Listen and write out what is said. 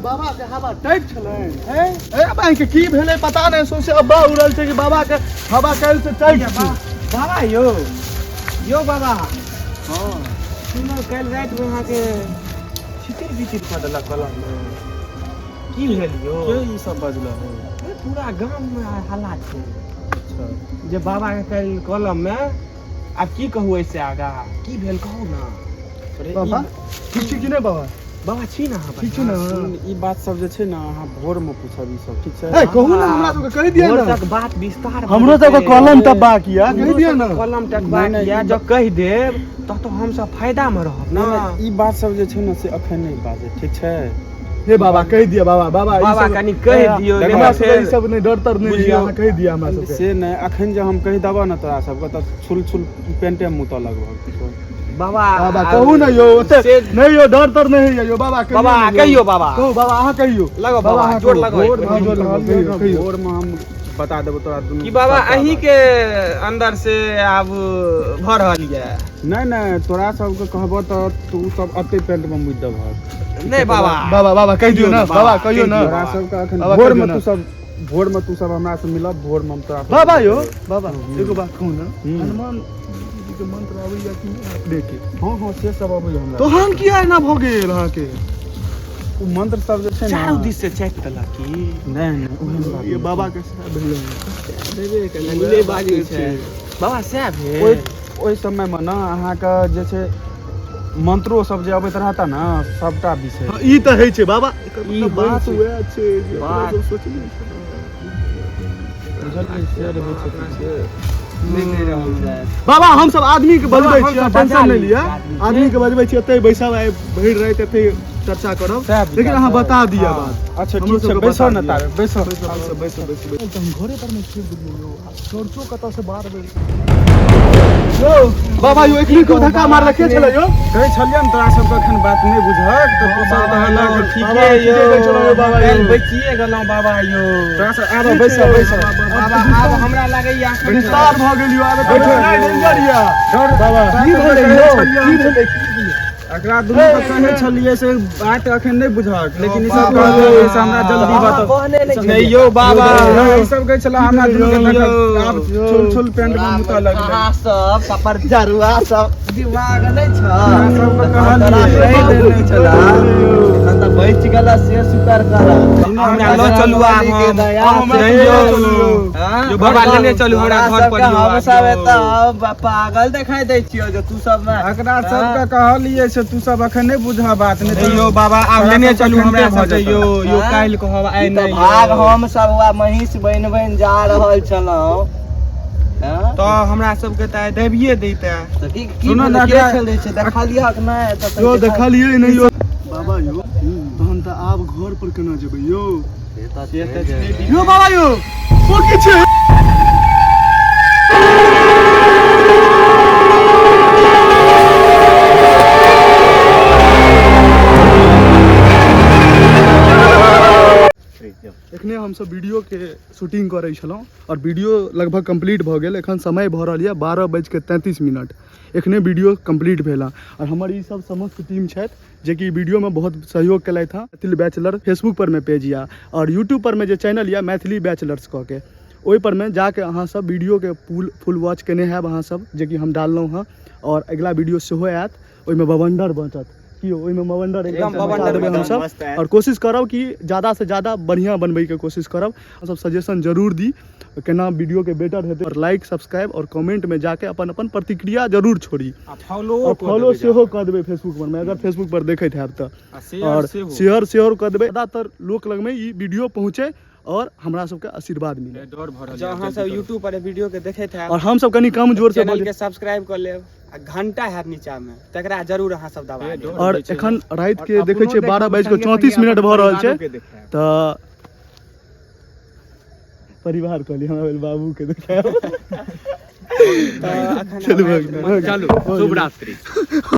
बाबा के हवा टाइट छलै हैं ए बैंक के की भेलै पता नहीं सोचे अब्बा उड़ल छै कि बाबा के हवा काल से टाइट छै बाबा यो बाबा हां सुनो कल रात में वहां के छितिर बितिर कर देला कलम में की भेल यो के ई सब बजला है पूरा गांव में हल्ला छै। अच्छा जे बाबा के कल कलम में अब की कहू ऐसे आगा की भेल कहू ना। अरे बाबा ठीक छै कि नहीं बाबा बाबा छी ना ठीक छै ना ई बात सब जे छै ना अहाँ भोर में पूछब ई सब ठीक छै ए कहू ना हमरा सब के कहि दिया ना भोर तक बात विस्तार हमरो सब के कलम तक बाकी है कहि दिया ना कलम तक बाकी है जब कह देब तो हम सब फायदा में रहब ना। ई बात सब जे छै ना से अखन नहीं बाजे ठीक छै। हे बाबा कह दिया बाबा बाबा कनी कह दियो हमरा से ई सब नहीं डरतर नहीं अहाँ कह दिया हमरा सब से नहीं अखन जे हम कहि देबा ना तोरा सब के त छुल छुल पेंटे मुंह त लगभग बाबा कहू ना यो नहीं यो डरतर नहीं है यो बाबा कहियो बाबा कहू बाबा अहाँ कहियो लगो बाबा जोर लगो भोर में हम बता देबो तोरा दुनु कि बाबा अही के अंदर से अब भ रहल है नहीं तोरा सब के कहबो त तू सब अते पेंट में मुद देबह नहीं बाबा कह दियो ना बाबा कहियो ना तोरा सब के अखन भोर में तू सब हमरा से मिलब भोर में हम तोरा बाबा एगो बात कहू ना हनुमान जी के मंत्र आबैया कि अपने के हां से सब आबै हमरा तो हम किया ना भ गेल अहाँ के उ मंत्र सब जे छै ना चारों दिस से चेक तला की नहीं ये बाबा के साथ भेल देबे के लगले बाजी छै बाबा से भेल ओइ समय में ना अहाँ के जे छै मंत्रो सब जे अबैत रहता ना सबटा विषय ई त है छै बाबा ई बात वह छै जे बात सोचले बुझलिए से रहै छै पीछे नहीं रहल जाय बाबा हम सब आदमी के बजबै छियै टेंशन नहीं लिया आदमी के बजबै छियै एतै बैसब आइ भरि रात एतै चर्चा करब लेकिन अहाँ बता दिया बात अच्छा ठीक छै बैसो ना तारे बैसो हम घरे पर में छोड़ दियो चोरचो कत से बाहर यो बाबा यो एकनी को धक्का मार रखे छले यो कहै छलियन तोरा सब के एखन बात नहीं बुझहक त तू सब कहला कि ठीके यो बाबा कल बचिए गेलौ बाबा यो तोरा सब आब बैसो बाबा आब हमरा लागैया विस्तार भ गेल यो आब बैठो नहीं डेंजर या बाबा की भेलै की भेलै एकरा दुनू के कहै छलिए से बात एखन नहीं बुझहक लेकिन ई सब कहले से हमरा जल्दी बताओ नहीं यो बाबा ई सब कहै छला हमरा दुनू के देखब आब छुल पेंट में मुता लगले अहाँ सब पपर जरुआ सब दिमाग नहीं छ सब के कहलिए नहीं छला त बैठ गेला से सुकर कर हमरा ल चलू आब हम नहीं यो बाबा लेने चलू हमरा घर पर हम सब एत पागल देखाई दै छियो जो तू सब में एकरा सब के कहलिए से तू सब एखन नहीं बुझा बात नहीं यो बाबा आब लेने चलू हमरा सब यो काल कहब आइ नहीं भाग हम सब महिष बन जा रहल छलौ तो हमरा सब के त देबिए दैता सुनो ना खेल दै छै देखलिया कि नहीं त यो देखलिए नहीं यो बाबा यो तहन त आब घर पर केना जेबै यो यो बाबा यो ओ की छै एखने हम सब वीडियो के शूटिंग करै छलहुँ और वीडियो लगभग कंप्लीट भ गेल एखन समय भ रहल यऽ 12:33 एखने वीडियो कंप्लीट भेल और हमर ई सब समस्त टीम छथि जे कि वीडियो में बहुत सहयोग केलथि हँ। मैथिली बैचलर फेसबुक पर में पेज या और यूट्यूब पर में जे चैनल या मैथिली बैचलर्स कह के ओहि पर में जाके अहाँ सब वीडियो के फुल वॉच केने हैब अहाँ सब जे कि हम डाललहुँ हँ और अगला वीडियो सेहो आयत ओहिमे बवंडर बचत ओहिमे मवंडर एकदम देबै हम सब और कोशिश करब कि ज़्यादा से ज़्यादा बढ़िया बनबै के कोशिश करब हम सब सजेशन जरूर दी केना वीडियो के बेटर हेतै और लाइक सब्सक्राइब और कमेंट में जाके अपन अपन प्रतिक्रिया जरूर छोड़ी फॉलो सेहो कऽ देबै फेसबुक पर में अगर फेसबुक पर देखैत हैब तऽ और शेयर कऽ देबै ज़्यादातर लोक लग में ई वीडियो पहुँचे और हमरा सबके आशीर्वाद मिले जो अहाँ सब यूट्यूब पर वीडियो के देखैत हैब और हम सब कनी कम जोर से चैनल के सब्सक्राइब कर लेब घंटा है नीचा में तकरा जरूर अहाँ सब दबा और एखन रात के देखे छै 12:34 भ रहल छै त परिवार कहली हमरा बाबू के देखाएब चलू शुभ रात्रि।